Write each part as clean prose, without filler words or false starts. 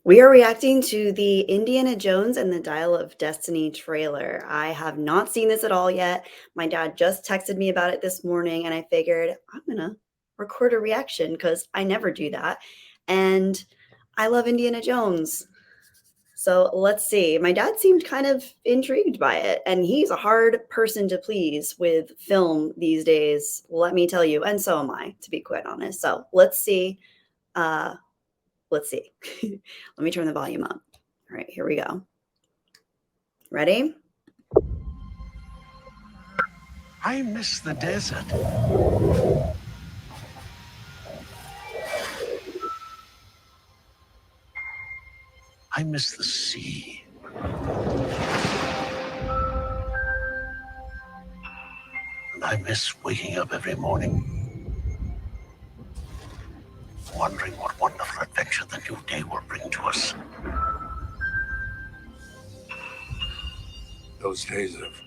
We are reacting to the Indiana Jones and the Dial of Destiny trailer. I have not seen this at all yet. My dad just texted me about it this morning, and I figured I'm gonna record a reaction because I never do that. And I love Indiana Jones. So let's see. My dad seemed kind of intrigued by it, and he's a hard person to please with film these days, let me tell you. And so am I, to be quite honest. So let's see. Uh, let's see. Let me turn the volume up. All right, here we go. Ready? I miss the desert. I miss the sea. And I miss waking up every morning, wondering what wonderful adventure the new day will bring to us. Those days have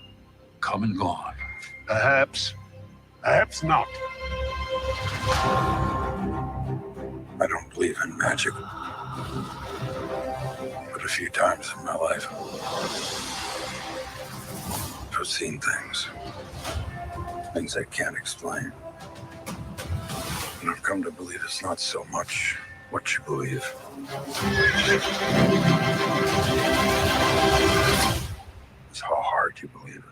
come and gone. Perhaps not. I don't believe in magic. But a few times in my life, I've seen things I can't explain. And I've come to believe it's not so much what you believe. It's how hard you believe it.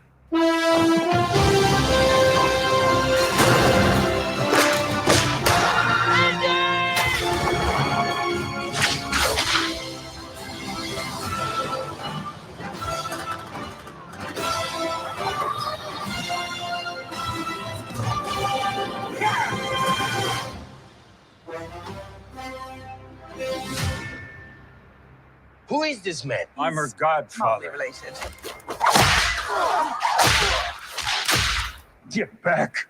Who is this man? I'm her godfather. Related. Get back.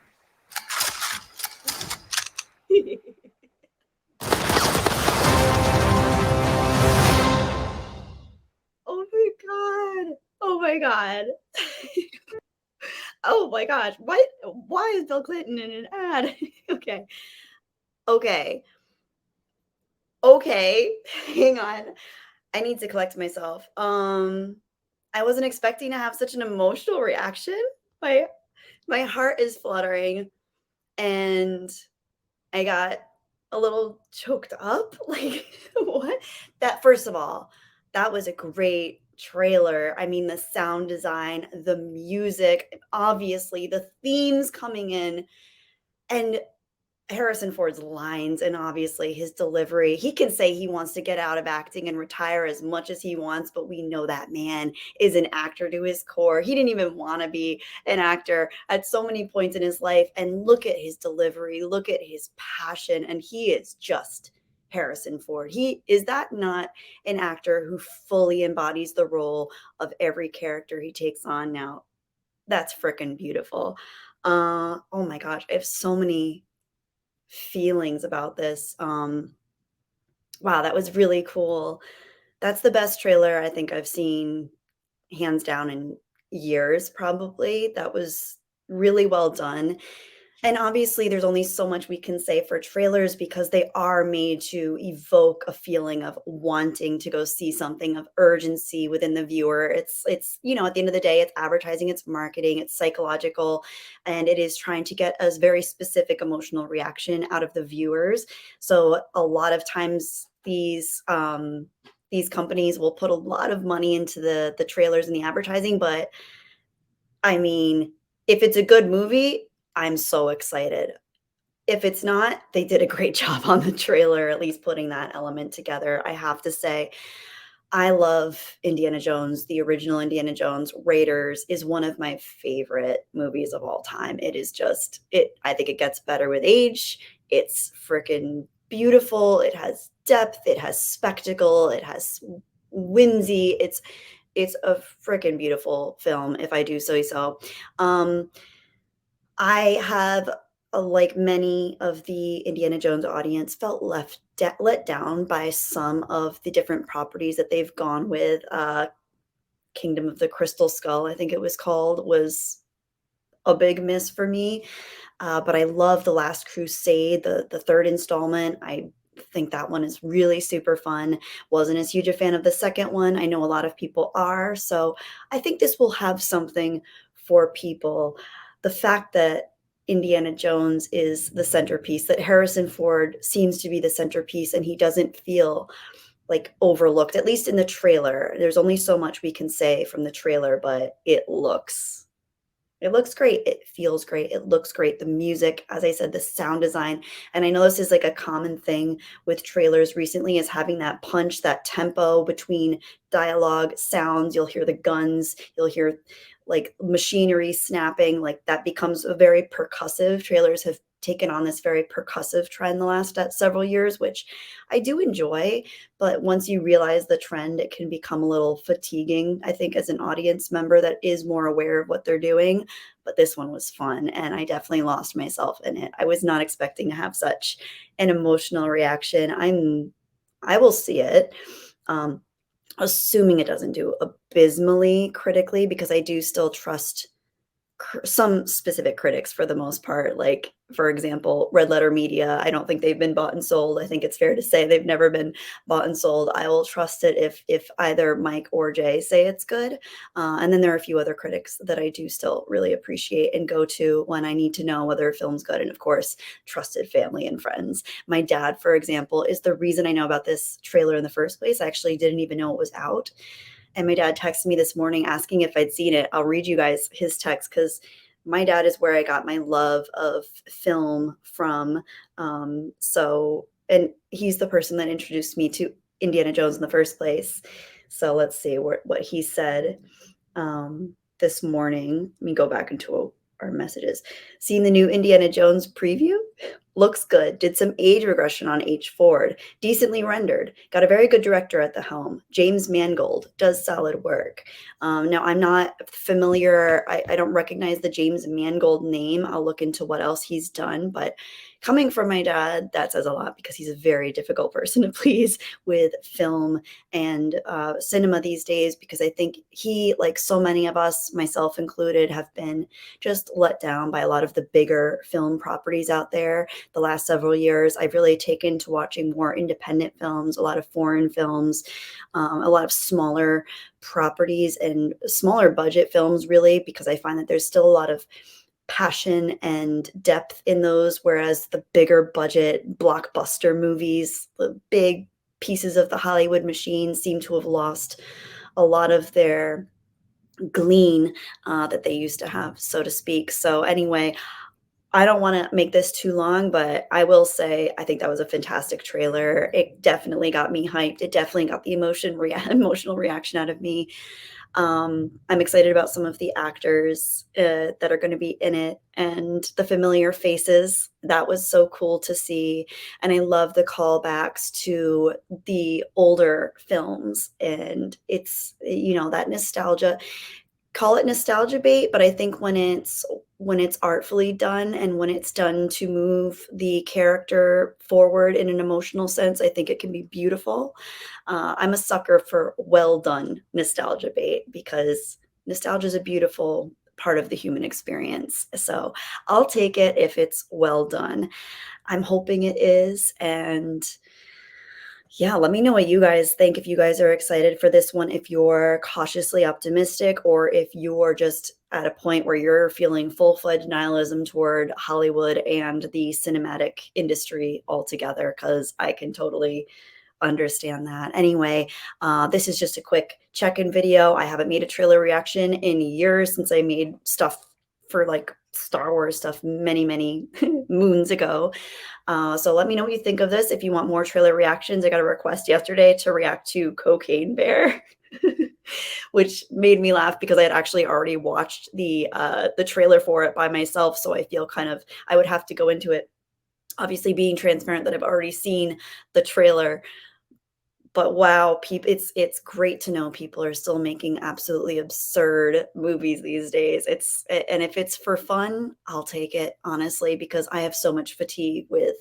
Oh my God. Oh my God. Oh my gosh. What? Why is Bill Clinton in an ad? Okay. Okay. Okay. Hang on. I need to collect myself. I wasn't expecting to have such an emotional reaction. My heart is fluttering and I got a little choked up. Like, what? That, first of all, that was a great trailer. I mean, the sound design, the music, obviously, the themes coming in, and Harrison Ford's lines, and obviously his delivery. He can say he wants to get out of acting and retire as much as he wants, but we know that man is an actor to his core. He didn't even want to be an actor at so many points in his life. And look at his delivery, look at his passion, and he is just Harrison Ford. Is that not an actor who fully embodies the role of every character he takes on now? That's freaking beautiful. Oh my gosh, I have so many feelings about this. Wow, that was really cool. That's the best trailer I think I've seen, hands down, in years, probably. That was really well done. And obviously, there's only so much we can say for trailers because they are made to evoke a feeling of wanting to go see something, of urgency within the viewer. It's at the end of the day, it's advertising, it's marketing, it's psychological, and it is trying to get a very specific emotional reaction out of the viewers. So a lot of times these companies will put a lot of money into the trailers and the advertising, but I mean, if it's a good movie, I'm so excited. If it's not, they did a great job on the trailer, at least putting that element together. I have to say, I love Indiana Jones. The original Indiana Jones, Raiders, is one of my favorite movies of all time. It is just I think it gets better with age. It's freaking beautiful. It has depth, it has spectacle, it has whimsy. It's a freaking beautiful film, if I do say so. I have, like many of the Indiana Jones audience, felt let down by some of the different properties that they've gone with. Kingdom of the Crystal Skull, I think it was called, was a big miss for me. But I love The Last Crusade, the third installment. I think that one is really super fun. Wasn't as huge a fan of the second one. I know a lot of people are, so I think this will have something for people. The fact that Indiana Jones is the centerpiece, that Harrison Ford seems to be the centerpiece, and he doesn't feel like overlooked, at least in the trailer. There's only so much we can say from the trailer, but it looks great. It feels great. It looks great. The music, as I said, the sound design. And I know this is like a common thing with trailers recently, is having that punch, that tempo between dialogue, sounds. You'll hear the guns, you'll hear like machinery snapping, like that becomes a very percussive. Trailers have taken on this very percussive trend the last several years, which I do enjoy. But once you realize the trend, it can become a little fatiguing, I think, as an audience member that is more aware of what they're doing. But this one was fun, and I definitely lost myself in it. I was not expecting to have such an emotional reaction. I will see it. Um, Assuming it doesn't do abysmally critically, because I do still trust some specific critics for the most part. Like, for example, Red Letter Media, I don't think they've been bought and sold. I think it's fair to say they've never been bought and sold. I will trust it if either Mike or Jay say it's good. And then there are a few other critics that I do still really appreciate and go to when I need to know whether a film's good. And of course, trusted family and friends. My dad, for example, is the reason I know about this trailer in the first place. I actually didn't even know it was out. And my dad texted me this morning asking if I'd seen it. I'll read you guys his text, because my dad is where I got my love of film from. And he's the person that introduced me to Indiana Jones in the first place. So let's see what he said this morning. Let me go back into our messages. Seeing the new Indiana Jones preview? Looks good. Did some age regression on H. Ford. Decently rendered. Got a very good director at the helm. James Mangold does solid work. Now, I'm not familiar. I don't recognize the James Mangold name. I'll look into what else he's done. But coming from my dad, that says a lot, because he's a very difficult person to please with film and cinema these days, because I think he, like so many of us, myself included, have been just let down by a lot of the bigger film properties out there the last several years. I've really taken to watching more independent films, a lot of foreign films, a lot of smaller properties and smaller budget films, really, because I find that there's still a lot of passion and depth in those, whereas the bigger budget blockbuster movies, the big pieces of the Hollywood machine, seem to have lost a lot of their gleam that they used to have, so to speak. So anyway, I don't want to make this too long, but I will say I think that was a fantastic trailer. It definitely got me hyped. It definitely got the emotional reaction out of me. I'm excited about some of the actors that are going to be in it, and the familiar faces. That was so cool to see. And I love the callbacks to the older films. And it's, that nostalgia. Call it nostalgia bait, but I think when it's artfully done, and when it's done to move the character forward in an emotional sense, I think it can be beautiful. I'm a sucker for well done nostalgia bait, because nostalgia is a beautiful part of the human experience. So I'll take it if it's well done. I'm hoping it is. And yeah, let me know what you guys think, if you guys are excited for this one, if you're cautiously optimistic, or if you're just at a point where you're feeling full-fledged nihilism toward Hollywood and the cinematic industry altogether, because I can totally understand that. Anyway, this is just a quick check-in video. I haven't made a trailer reaction in years, since I made stuff for like Star Wars stuff many, many moons ago. So let me know what you think of this. If you want more trailer reactions, I got a request yesterday to react to Cocaine Bear, which made me laugh, because I had actually already watched the trailer for it by myself. So I feel I would have to go into it, obviously being transparent, that I've already seen the trailer. But wow, it's great to know people are still making absolutely absurd movies these days. And if it's for fun, I'll take it, honestly, because I have so much fatigue with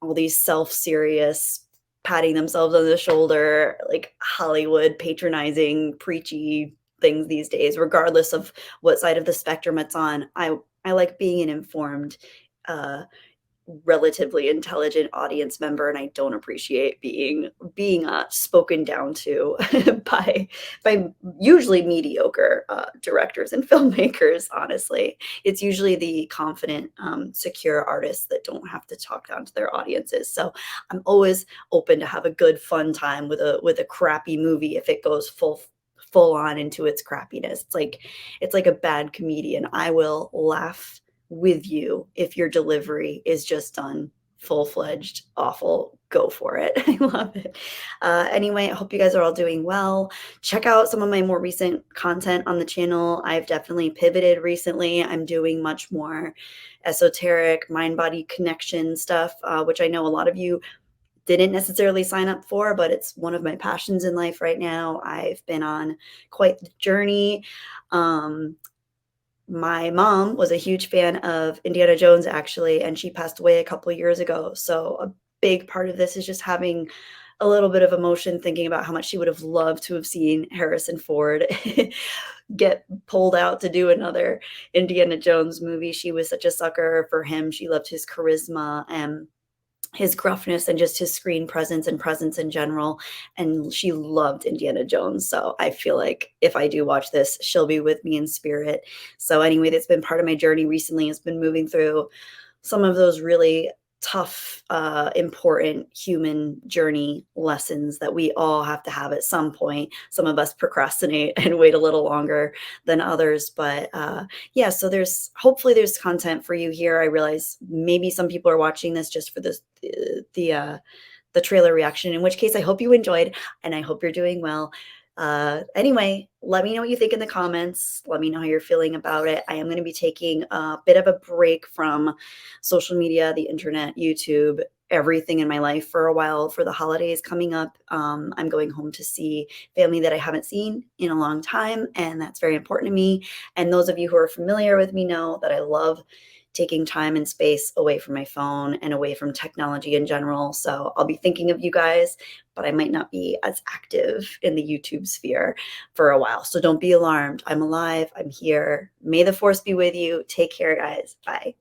all these self-serious, patting themselves on the shoulder, like Hollywood patronizing, preachy things these days, regardless of what side of the spectrum it's on. I like being an informed relatively intelligent audience member, and I don't appreciate being spoken down to by usually mediocre directors and filmmakers. Honestly, it's usually the confident, secure artists that don't have to talk down to their audiences. So I'm always open to have a good, fun time with a crappy movie if it goes full on into its crappiness. It's like a bad comedian. I will laugh with you if your delivery is just done full-fledged awful. Go for it. I love it. Anyway, I hope you guys are all doing well. Check out some of my more recent content on the channel. I've definitely pivoted recently. I'm doing much more esoteric mind-body connection stuff, which I know a lot of you didn't necessarily sign up for, but it's one of my passions in life right now. I've been on quite the journey. My mom was a huge fan of Indiana Jones, actually, and she passed away a couple years ago. So a big part of this is just having a little bit of emotion, thinking about how much she would have loved to have seen Harrison Ford get pulled out to do another Indiana Jones movie. She was such a sucker for him. She loved his charisma and his gruffness and just his screen presence and presence in general. And she loved Indiana Jones. So I feel like if I do watch this, she'll be with me in spirit. So anyway, that's been part of my journey recently. Has been moving through some of those really tough, important human journey lessons that we all have to have at some point. Some of us procrastinate and wait a little longer than others, but yeah, so hopefully there's content for you here. I realize maybe some people are watching this just for this the trailer reaction, in which case I hope you enjoyed and I hope you're doing well. Anyway, let me know what you think in the comments. Let me know how you're feeling about it. I am going to be taking a bit of a break from social media, the internet, YouTube, everything in my life for a while for the holidays coming up. I'm going home to see family that I haven't seen in a long time, and that's very important to me. And those of you who are familiar with me know that I love taking time and space away from my phone and away from technology in general. So I'll be thinking of you guys, but I might not be as active in the YouTube sphere for a while. So don't be alarmed. I'm alive. I'm here. May the force be with you. Take care, guys. Bye.